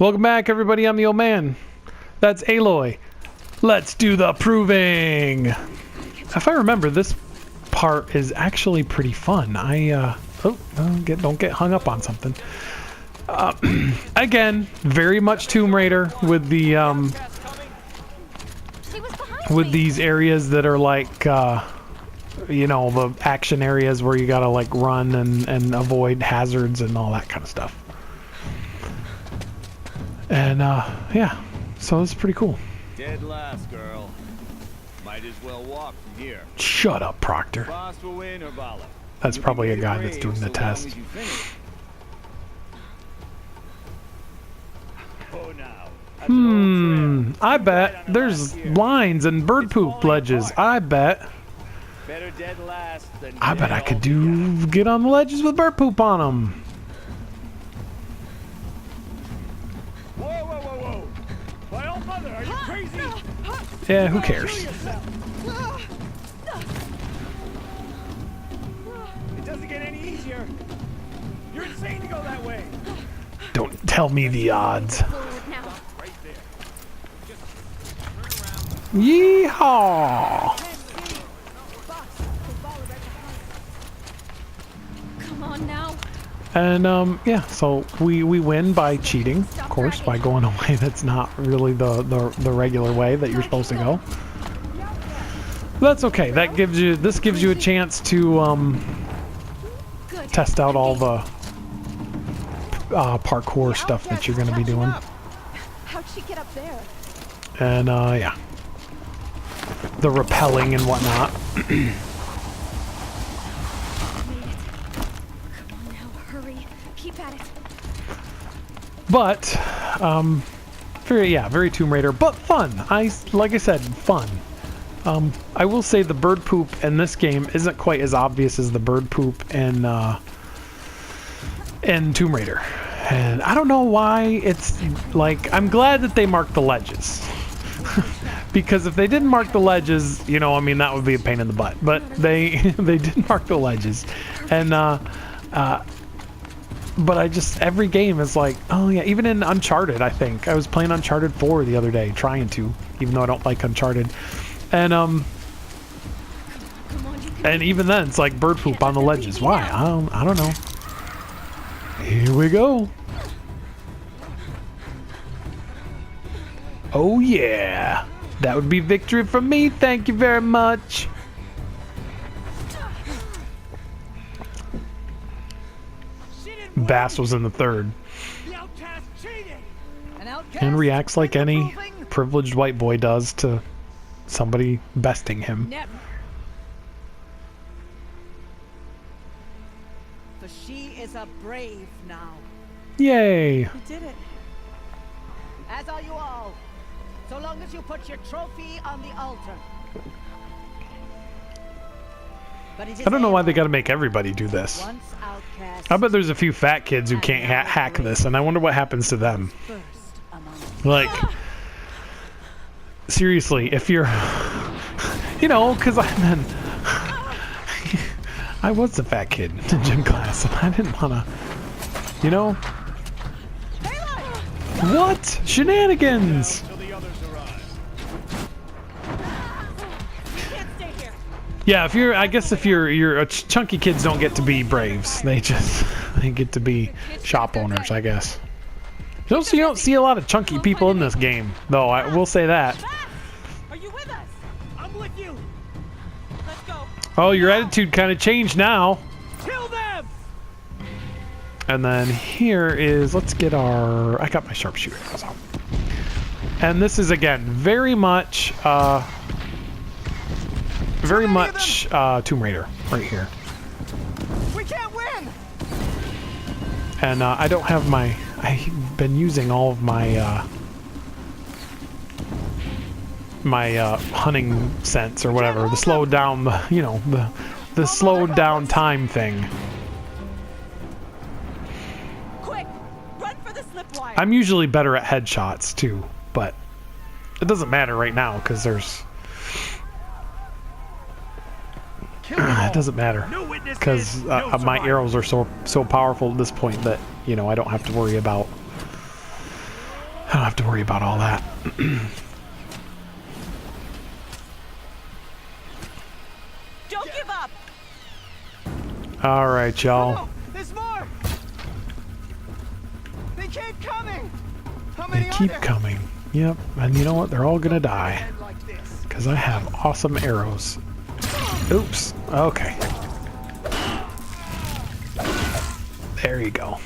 Welcome back, everybody. I'm the old man. That's Aloy. Let's do the proving. If I remember, this part is actually pretty fun. Don't get hung up on something. Again, very much Tomb Raider with the with these areas that are like you know, the action areas where you gotta like run and avoid hazards and all that kind of stuff. And yeah, so it's pretty cool. Dead last, girl. Might as well walk from here. Shut up, Proctor. Boss will win or Vala. That's probably a guy that's doing the test. I bet there's lines and bird poop ledges. I bet I could get on the ledges with bird poop on them. Whoa. My old mother, are you crazy? Yeah, who cares? It doesn't get any easier. You're insane to go that way. Don't tell me the odds. Yeehaw! Come on now. And yeah, so we win by cheating, of course, by going a way that's not really the regular way that you're supposed to go. That's okay. This gives you a chance to test out all the parkour stuff that you're going to be doing. How'd she get up there? And yeah, the rappelling and whatnot. But very Tomb Raider, but fun. Like I said, fun. I will say the bird poop in this game isn't quite as obvious as the bird poop in Tomb Raider. And I don't know why. It's like, I'm glad that they marked the ledges. Because if they didn't mark the ledges, you know, I mean, that would be a pain in the butt. But they did mark the ledges. And but every game is like, oh yeah, even in Uncharted, I think. I was playing Uncharted 4 the other day, trying to, even though I don't like Uncharted. And even then, it's like bird poop on the ledges. Why? I don't know. Here we go. Oh yeah. That would be victory for me. Thank you very much. Bass was in the third. And reacts like any privileged white boy does to somebody besting him. For she is a brave now. Yay. You did it. As are you all. So long as you put your trophy on the altar. I don't know why they gotta make everybody do this. I bet there's a few fat kids who can't hack this, and I wonder what happens to them. Like, seriously, if you're, you know, because I was the fat kid in gym class, and I didn't wanna, you know. What? Shenanigans! Yeah, I guess if you're chunky kids don't get to be braves. They get to be shop owners, I guess. You don't see a lot of chunky people in this game, though. I will say that. Are you with us? I'm with you. Let's go. Oh, your attitude kind of changed now. Kill them. And then here is, let's get I got my sharpshooter. And this is again very much Tomb Raider right here. We can't win. And I don't have I've been using all of my hunting sense or whatever, the slow down, the slowed down time thing. Quick, run for the slip wire. I'm usually better at headshots too, but it doesn't matter right now because there's. It doesn't matter because my arrows are so powerful at this point that I don't have to worry about I don't have to worry about all that. Don't give up. All right, y'all. Oh, there's more. They keep coming. How They many are keep there? coming. Yep, and you know what? They're all gonna die. Head like this. Because I have awesome arrows. Oops. Okay. There you go.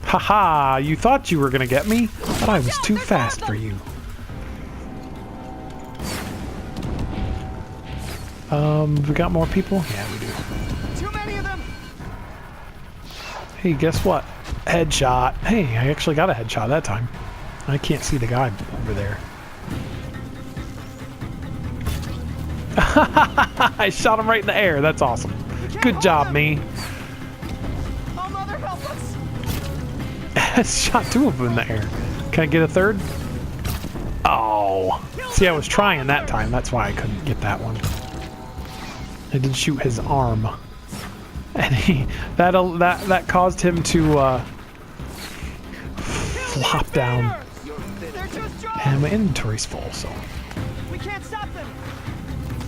Haha, you thought you were gonna get me, but I was too fast for you. We got more people? Yeah, we do. Too many of them. Hey, guess what? Headshot. Hey, I actually got a headshot that time. I can't see the guy over there. I shot him right in the air. That's awesome. Good job, me. Oh, mother, help us. I shot two of them in the air. Can I get a third? Oh. See, I was trying that time. That's why I couldn't get that one. I did shoot his arm. And that caused him to flop down. They're too strong. And my inventory's full, so. We can't stop them.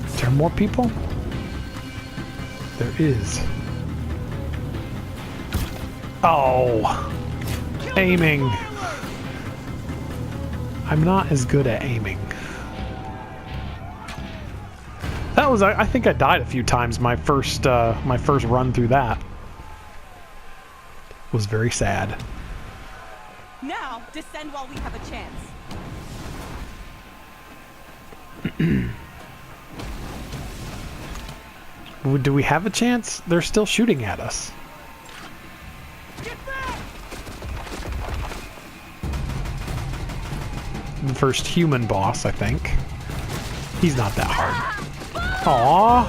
Is there more people? There is. Oh. Aiming. I'm not as good at aiming. That was, I think I died a few times my first run through that. Was very sad. Now, descend while we have a chance. Do we have a chance? They're still shooting at us. Get back. The first human boss, I think. He's not that hard. Aww.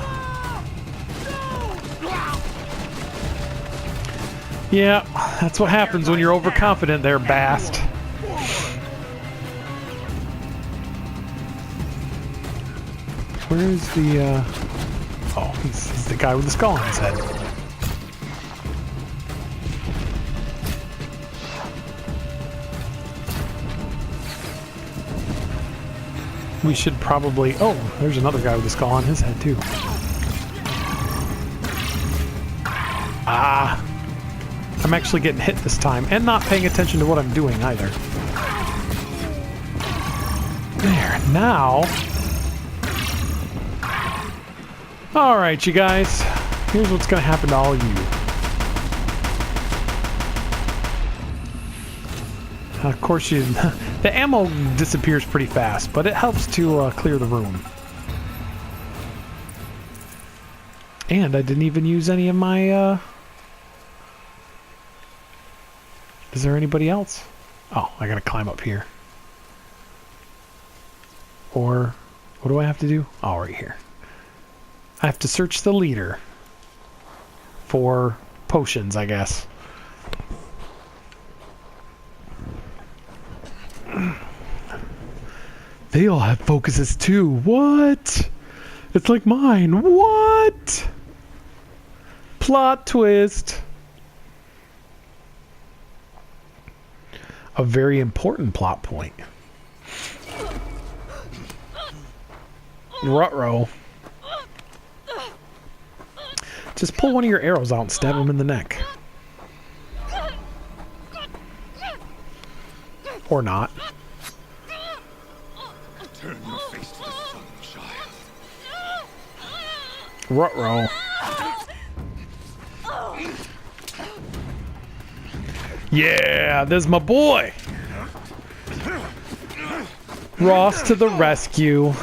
Yeah, that's what happens when you're overconfident there, Bast. Where's the, Oh, he's the guy with the skull on his head. We should probably... Oh, there's another guy with a skull on his head, too. Ah. I'm actually getting hit this time, and not paying attention to what I'm doing, either. There, now... Alright, you guys. Here's what's gonna happen to all of you. Of course, the ammo disappears pretty fast, but it helps to clear the room. And I didn't even use any of my... Is there anybody else? Oh, I gotta climb up here. Or, what do I have to do? Oh, right here. I have to search the leader for potions, I guess. They all have focuses too. What? It's like mine. What? Plot twist. A very important plot point. Ruh-roh. Just pull one of your arrows out and stab him in the neck. Or not. Turn your face to the sun, child. Ruh-roh. Yeah, there's my boy. Ross to the rescue.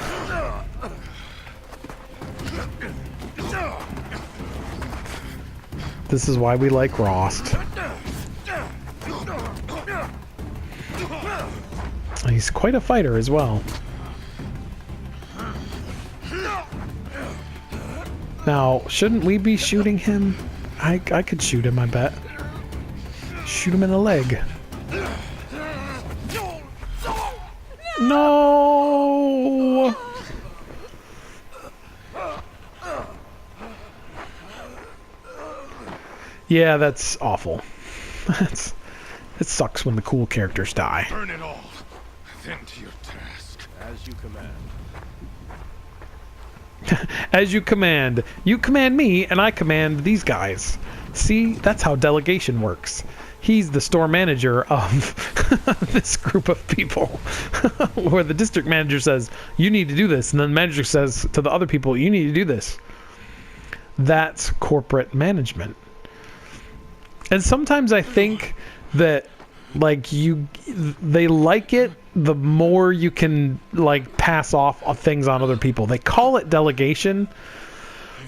This is why we like Rost. He's quite a fighter as well. Now, shouldn't we be shooting him? I could shoot him, I bet. Shoot him in the leg. No! Yeah, that's awful. That's It sucks when the cool characters die. Burn it all. Then to your task. As you command. As you command. You command me, and I command these guys. See? That's how delegation works. He's the store manager of this group of people. Where the district manager says, you need to do this. And then the manager says to the other people, you need to do this. That's corporate management. And sometimes I think that like they like it the more you can like pass off things on other people. They call it delegation,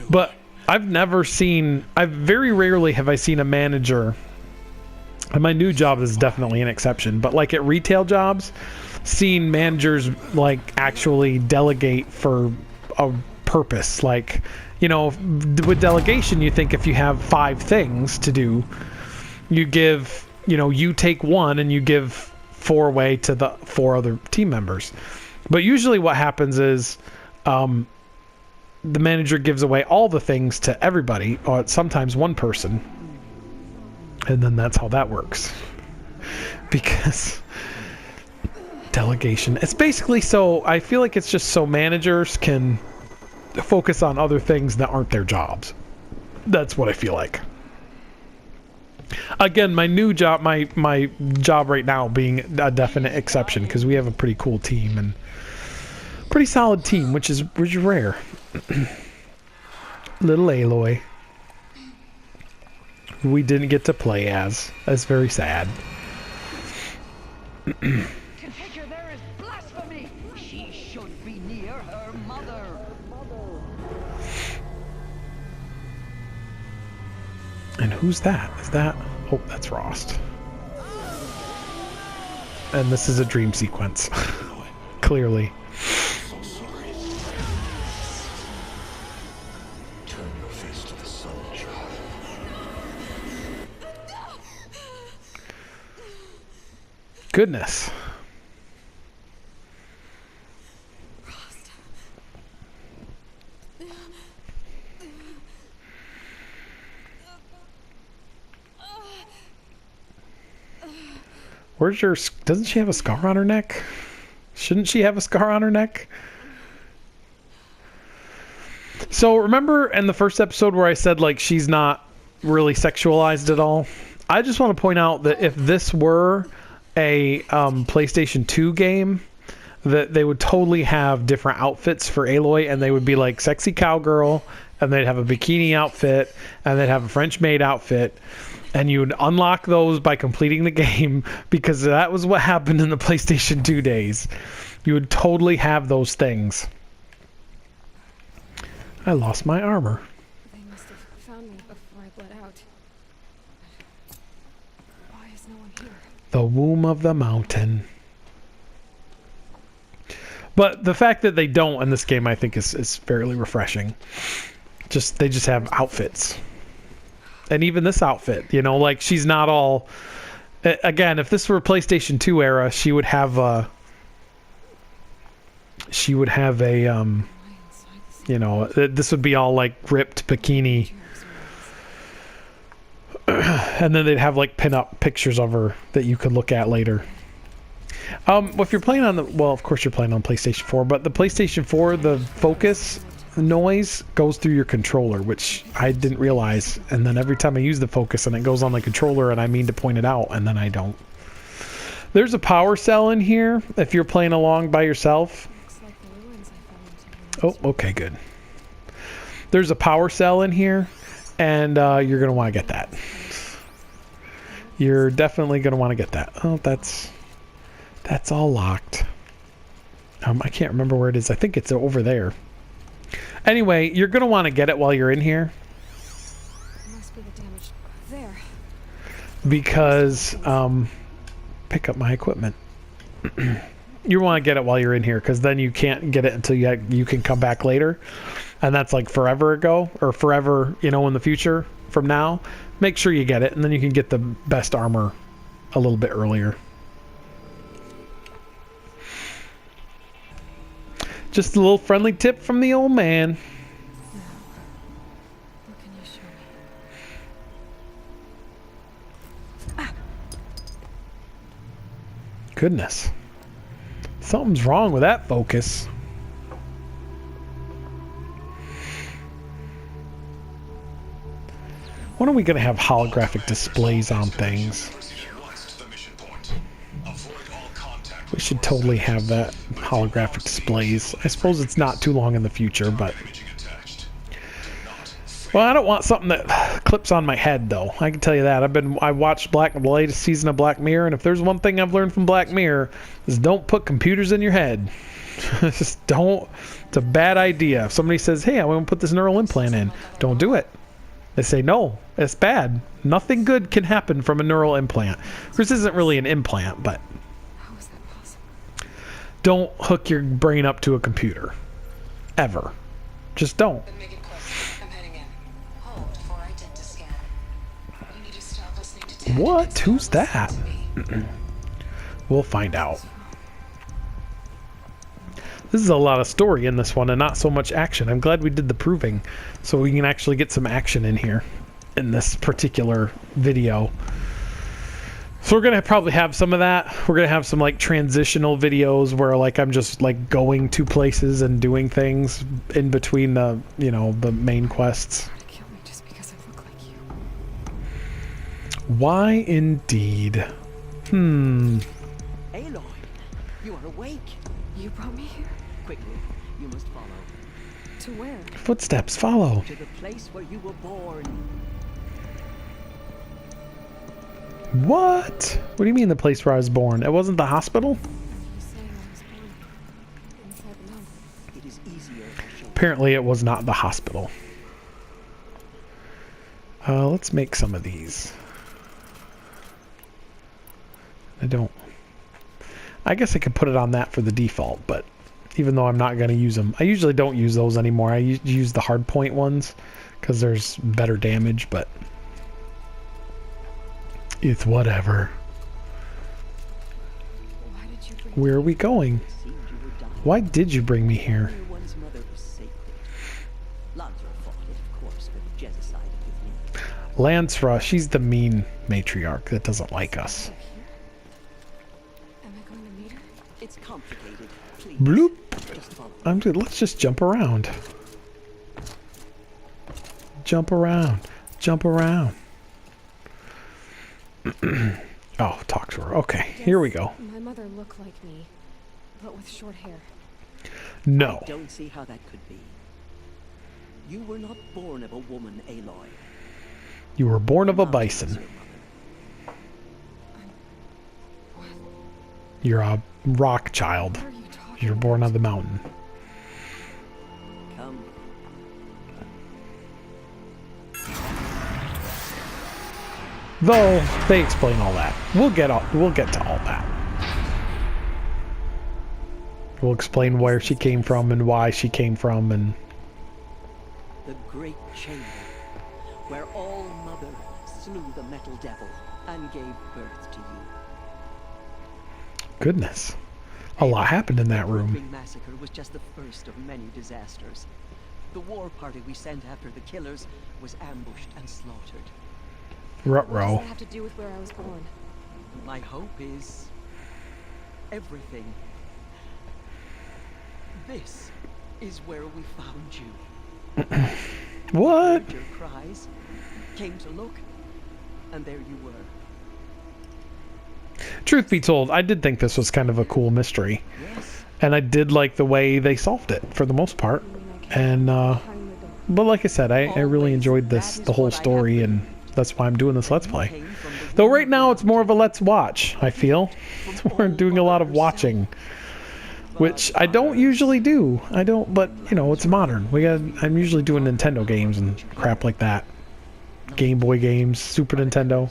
but very rarely have I seen a manager, and my new job is definitely an exception, but like at retail jobs, seen managers like actually delegate for a purpose. Like, you know, with delegation, you think if you have 5 things to do, you give, you know, you take 1 and you give 4 away to the 4 other team members. But usually what happens is the manager gives away all the things to everybody, or sometimes one person. And then that's how that works. Because delegation, it's basically so, I feel like it's just so managers can focus on other things that aren't their jobs. That's what I feel like. Again, my new job, my job right now being a definite exception, because we have a pretty cool team and pretty solid team, which is rare. Little Aloy, we didn't get to play as. That's very sad. Configure there is blasphemy. She should be near her mother. And who's that? Is that... Oh, that's Rost. And this is a dream sequence. Clearly. So sorry. Turn your face to the sun, child. Goodness. Where's your... Doesn't she have a scar on her neck? Shouldn't she have a scar on her neck? So remember in the first episode where I said like she's not really sexualized at all? I just want to point out that if this were a PlayStation 2 game, that they would totally have different outfits for Aloy, and they would be like sexy cowgirl, and they'd have a bikini outfit, and they'd have a French maid outfit. And you would unlock those by completing the game, because that was what happened in the PlayStation 2 days. You would totally have those things. I lost my armor. They must have found me before I bled out. Why is no one here? The womb of the mountain. But the fact that they don't in this game, I think, is fairly refreshing. They just have outfits. And even this outfit, you know, like she's not all... Again, if this were a PlayStation 2 era, she would have a... you know, this would be all like ripped bikini. And then they'd have like pin-up pictures of her that you could look at later. If you're playing on the... Well, of course you're playing on PlayStation 4, but the PlayStation 4, the focus noise goes through your controller, which I didn't realize. And then every time I use the focus and it goes on the controller and I mean to point it out, and then I don't. There's a power cell in here if you're playing along by yourself. Looks like the ruins I fell into. Oh, okay, good. There's a power cell in here, and you're going to want to get that. You're definitely going to want to get that. Oh, that's all locked. I can't remember where it is. I think it's over there. Anyway, you're going to want to get it while you're in here. It must be the damage there. Because, pick up my equipment. You want to get it while you're in here, because then you can't get it until you can come back later. And that's like forever ago, or forever, you know, in the future from now. Make sure you get it, and then you can get the best armor a little bit earlier. Just a little friendly tip from the old man. What can you show me? Goodness. Something's wrong with that focus. When are we going to have holographic displays on things? We should totally have that holographic displays. I suppose it's not too long in the future, but... Well, I don't want something that clips on my head, though. I can tell you that. I watched the latest season of Black Mirror, and if there's one thing I've learned from Black Mirror, is don't put computers in your head. Just don't. It's a bad idea. If somebody says, hey, I want to put this neural implant in, don't do it. They say, no, it's bad. Nothing good can happen from a neural implant. This isn't really an implant, but... How is that possible? Don't hook your brain up to a computer. Ever. Just don't. What? Who's that? We'll find out. This is a lot of story in this one and not so much action. I'm glad we did the proving so we can actually get some action in here in this particular video. So we're going to probably have some of that. We're going to have some like transitional videos where like I'm just like going to places and doing things in between the, you know, the main quests. Try to kill me just because I look like you. Why indeed? Aloy, you are awake. You brought me here? Quickly, you must follow. To where? Footsteps follow. To the place where you were born. What? What do you mean the place where I was born? It wasn't the hospital? You saying I was born inside the mountain. It is easier to show. Apparently it was not the hospital. Let's make some of these. I guess I could put it on that for the default, but even though I'm not going to use them. I usually don't use those anymore. I use the hard point ones because there's better damage, but it's whatever. Why did you bring Where are we going? It seemed you were dying. Why did you bring me here? One's mother was sacred. Lansra fought it, of course, but Jezza sided with me. Lansra, she's the mean matriarch that doesn't like us. here? Am I going to meet her? It's complicated. Please. Bloop. Just follow. I'm good. Let's just jump around. Jump around. Jump around. Oh, talk to her. Okay, here we go. My mother looked like me, but with short hair. No. I don't see how that could be. You were not born of a woman, Aloy. You were born of a Mountain was bison. your mother. What? You're a rock child. What are you talking You're born on the mountain. Come. Though they explain all that. We'll get to all that. We'll explain where she came from and why she came from and The great chamber, where All Mother slew the metal devil and gave birth to you. goodness. A lot happened in that The room. Brookring massacre was just the first of many disasters. The war party we sent after the killers was ambushed and slaughtered. What does Ruh-roh. that have to do with where I was born? My hope is everything. This is where we found you. What? Heard your cries, came to look, and there you were. Truth be told, I did think this was kind of a cool mystery. Yes, And I did like the way they solved it for the most part. You mean I And can't hang the door? but like I said, I really Always. enjoyed this, That is the whole what I have story, and believed. that's why I'm doing this Let's Play. came from the Though womb right now of it's more of a let's watch, I feel. From We're All doing a lot of Mother watching, herself. which But I don't others- usually do. I don't, but you know, it's modern. I'm usually doing Nintendo games and crap like that. Game Boy games, Super Nintendo.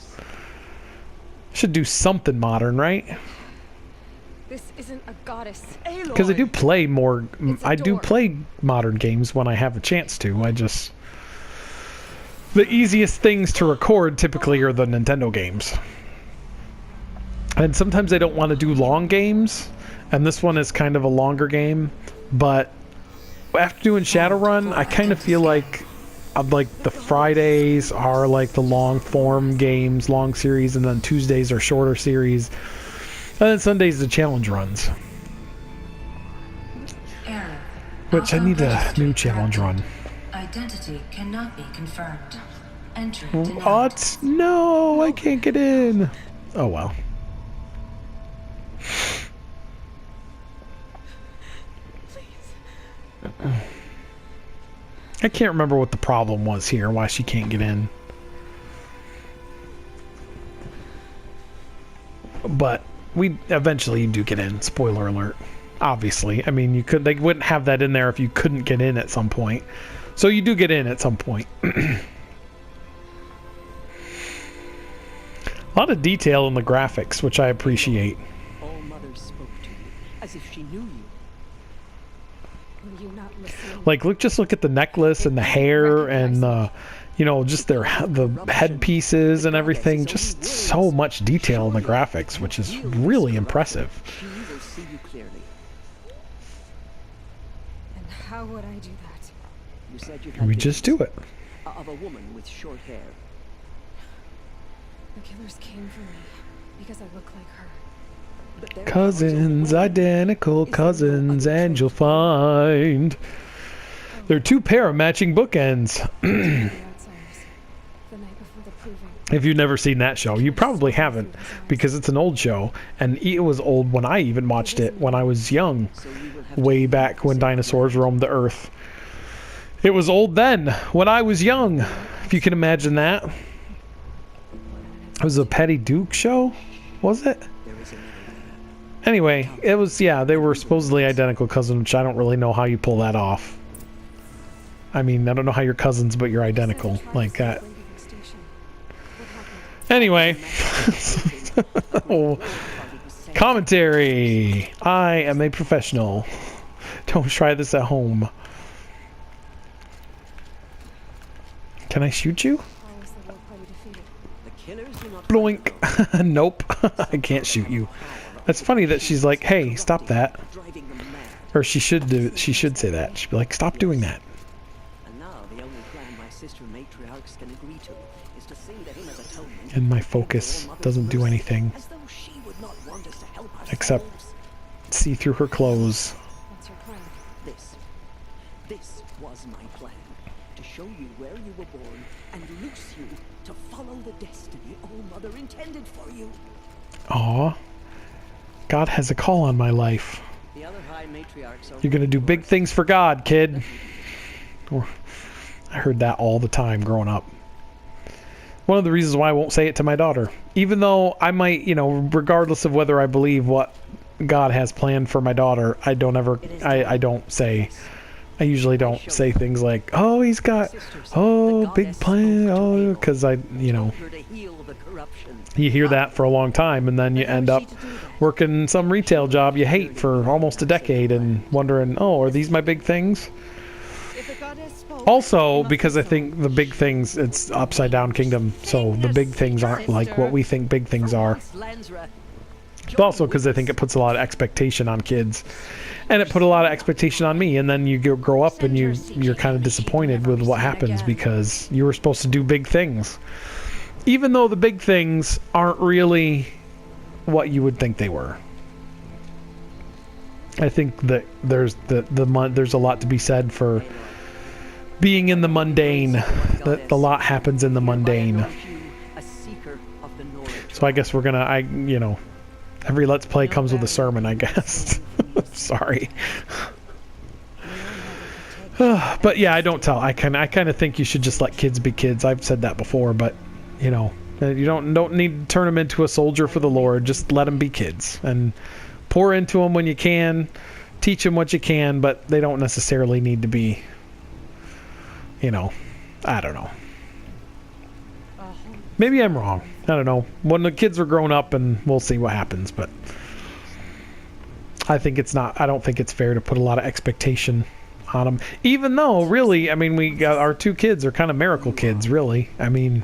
Should do something modern, right? This isn't a goddess. Because I do play more. It's a I do door. play modern games when I have a chance to. The easiest things to record typically are the Nintendo games. And sometimes I don't want to do long games, and this one is kind of a longer game, but after doing Shadowrun, I kind of feel like the Fridays are like the long form games, long series, and then Tuesdays are shorter series. And then Sundays the challenge runs. Error. Which I need a Auto-registry new challenge run. corrupted. Identity cannot be confirmed. Entry denied. What? No, I can't get in. Oh well. I can't remember what the problem was here, why she can't get in. But we eventually do get in. Spoiler alert. Obviously. I mean, they wouldn't have that in there if you couldn't get in at some point. So you do get in at some point. A lot of detail in the graphics, which I appreciate. All Mother spoke to you as if she knew you. Were you not listening? Like, look at the necklace and the hair and you know, just the headpieces and everything. Just so much detail in the graphics, which is really impressive. She will see you clearly. And how would I do that? You said you had We just do it. of a woman with short hair. The killers came for me because I look like her. But there Cousins, identical cousins, and you'll find they're two pair of matching bookends. The outsiders. The night before the proving. If you've never seen that show, you probably haven't, because it's an old show, and it was old when I even watched it when I was young, So you will have way back when dinosaurs roamed the earth. It was old then, when I was young, if you can imagine that. It was a Petty Duke show, was it? there is another way. Anyway, it was, yeah, they were supposedly identical cousins, which I don't really know how you pull that off. I mean, I don't know how you're cousins, but you're identical, like that. Anyway, oh, commentary. I am a professional. Don't try this at home. Can I shoot you? The killers do not Bloink. Nope. I can't shoot you. That's funny that she's like, hey, stop that. driving them mad. Or she should say that. She'd be like, stop doing that. And now the only plan my sister matriarchs can agree to is to sing to him as atonement. And my focus doesn't do anything As though she would not want us to help ourselves. except see through her clothes. What's your plan? This was my plan. To show you where you were born and loose you to follow the destiny All-Mother intended for you. Aw. God has a call on my life. The other high matriarchs are You're gonna do big things for God, kid. Or, I heard that all the time growing up. One of the reasons why I won't say it to my daughter. Even though I might, you know, regardless of whether I believe what God has planned for my daughter, I don't say, I usually don't say things like, oh, he's got, oh, big plan, oh, because you know, her to heal the corruption. you hear that for a long time, and then you end up working some retail job you hate for almost a decade and wondering, oh, are these my big things? Also, because I think the big things, it's upside down kingdom, so the big things aren't like what we think big things are. But also because I think it puts a lot of expectation on kids. And it put a lot of expectation on me, and then you grow up and you're kind of disappointed with what happens because you were supposed to do big things. Even though the big things aren't really what you would think they were. I think that there's there's a lot to be said for being in the mundane. That a lot happens in the mundane. So I guess we're gonna, you know, every Let's Play comes with a sermon, I guess. Sorry. But yeah, I don't tell. I kind of think you should just let kids be kids. I've said that before, but you know, you don't need to turn them into a soldier for the Lord. Just let them be kids and pour into them when you can, teach them what you can, but they don't necessarily need to be, you know, I don't know. Maybe I'm wrong. I don't know. When the kids are grown up, and we'll see what happens, but I don't think it's fair to put a lot of expectation on them. Even though, really, I mean, we got our two kids are kind of miracle kids, really. I mean,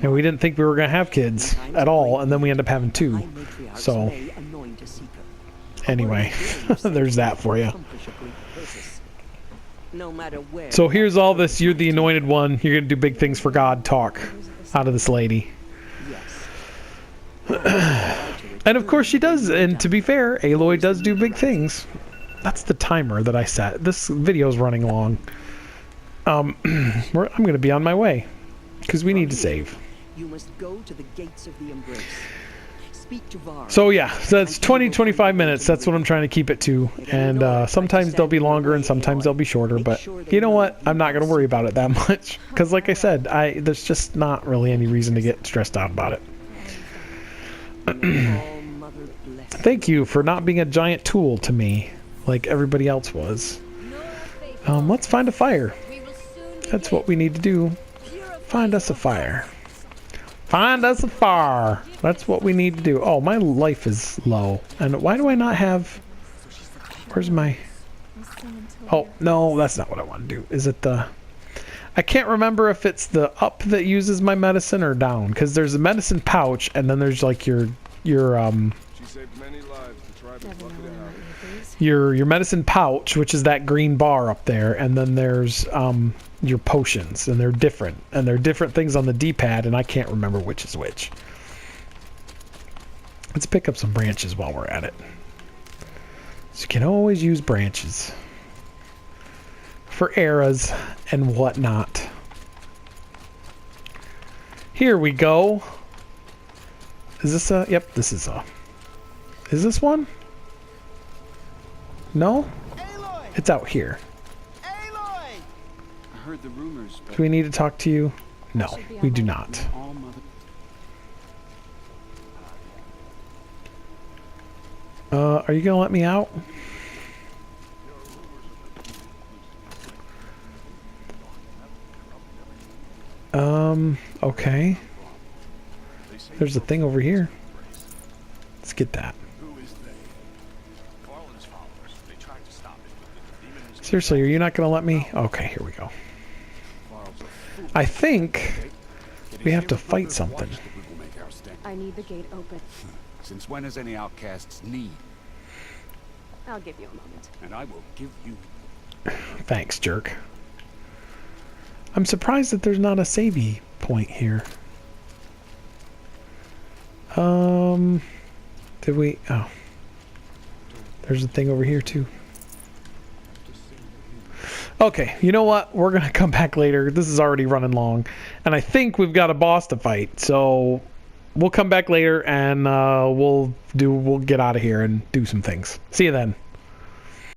and we didn't think we were going to have kids at all, and then we end up having two. So, anyway, there's that for you. So here's all this, you're the anointed one, you're going to do big things for God talk out of this lady. And And of course she does, and to be fair, Aloy does do big things. That's the timer that I set. This video's running long. I'm going to be on my way, because we need to save. You must go to the gates of the Embrace. Speak to Var. So yeah, so that's 20-25 minutes. That's what I'm trying to keep it to. And sometimes they'll be longer and sometimes they'll be shorter. But you know what? I'm not going to worry about it that much. Because like I said, there's just not really any reason to get stressed out about it. Thank you for not being a giant tool to me like everybody else was. Let's find a fire. That's what we need to do. Find us a fire. Find us a fire. That's what we need to do. Oh, my life is low. And why do I not have... Where's my... Oh, no, that's not what I want to do. Is it the... I can't remember if it's the up that uses my medicine or down. Because there's a medicine pouch, and then there's like your She saved many lives to try to buck it out. your medicine pouch, which is that green bar up there, and then there's your potions, and they're different, and they're different things on the D-pad, and I can't remember which is which. Let's pick up some branches while we're at it. So you can always use branches for eras and whatnot. Here we go. Is this a... Yep, this is a... Is this one? No? Aloy! It's out here. Aloy! I heard the rumors, but Do we need to talk to you? No, we do not. all mother. Are you gonna let me out? Okay. There's a thing over here. Let's get that. Seriously, are you not gonna let me? Okay, here we go. I think we have to fight something. I need the gate open. Since when has any outcasts need? I'll give you a moment. And I will give you... Thanks, jerk. I'm surprised that there's not a savey point here. Did we... Oh. There's a thing over here, too. Okay, you know what? We're going to come back later. This is already running long. And I think we've got a boss to fight. So we'll come back later and we'll get out of here and do some things. See you then.